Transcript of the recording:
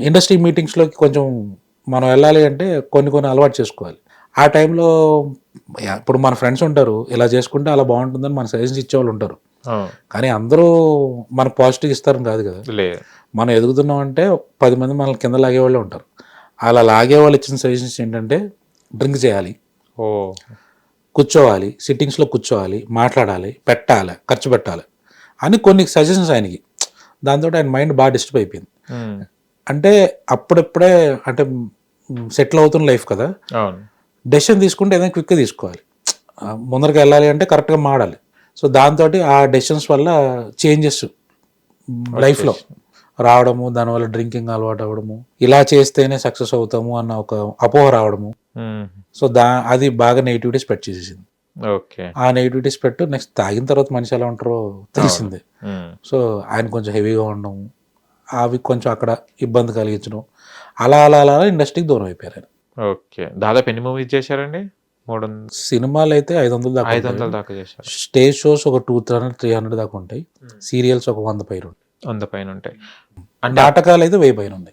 Industry మీటింగ్స్లోకి కొంచెం మనం వెళ్ళాలి అంటే కొన్ని అలవాటు చేసుకోవాలి. ఆ టైంలో ఇప్పుడు మన ఫ్రెండ్స్ ఉంటారు, ఇలా చేసుకుంటే అలా బాగుంటుందని మన సజెషన్స్ ఇచ్చేవాళ్ళు ఉంటారు. కానీ అందరూ మనకు పాజిటివ్ ఇస్తారని కాదు కదా. లేదు. మనం ఎదుగుతున్నాం అంటే 10 మంది మనల్ని కింద లాగేవాళ్ళే ఉంటారు. అలా లాగేవాళ్ళు ఇచ్చిన సజెషన్స్ ఏంటంటే డ్రింక్ చేయాలి, ఓ కూర్చోవాలి, సిట్టింగ్స్లో కూర్చోవాలి, మాట్లాడాలి, పెట్టాలి, ఖర్చు పెట్టాలి అని కొన్ని సజెషన్స్ ఆయనకి. దాంతో ఆయన మైండ్ బాగా డిస్టర్బ్ అయిపోయింది. అంటే అప్పుడప్పుడే అంటే సెటిల్ అవుతున్న లైఫ్ కదా, అవును. డెసిషన్ తీసుకుంటే ఏదైనా క్విక్గా తీసుకోవాలి. ముందరికి వెళ్ళాలి అంటే కరెక్ట్గా మాడాలి. సో దాంతో ఆ డెసిషన్స్ వల్ల చేంజెస్ లైఫ్లో రావడము, దానివల్ల డ్రింకింగ్ అలవాటు అవ్వడము, ఇలా చేస్తేనే సక్సెస్ అవుతాము అన్న ఒక అపోహ రావడము. సో అది బాగా నెగిటివిటీ స్ప్రెడ్ చేసేసింది. ఓకే. ఆ నెగిటివిటీ స్ప్రెడ్ నెక్స్ట్ తాగిన తర్వాత మనిషి ఎలా ఉంటారో తెలిసిందే. సో ఆయన కొంచెం హెవీగా ఉండడం, అవి కొంచెం అక్కడ ఇబ్బంది కలిగించడం, అలా ఇండస్ట్రీకి దూరం అయిపోయారు ఆయన. ఓకే. దాదాపు ఎన్ని మూవీస్ చేశారండి? 300 సినిమాలు అయితే 500 దాకా 500 దాకా చేశారు. స్టేజ్ షోస్ ఒక 200-300 దాకా ఉంటాయి. సీరియల్స్ ఒక 100 పైన ఉంటాయి. 100 పైన ఉంటాయి. నాటకాలు అయితే 1000 పైన ఉన్నాయి.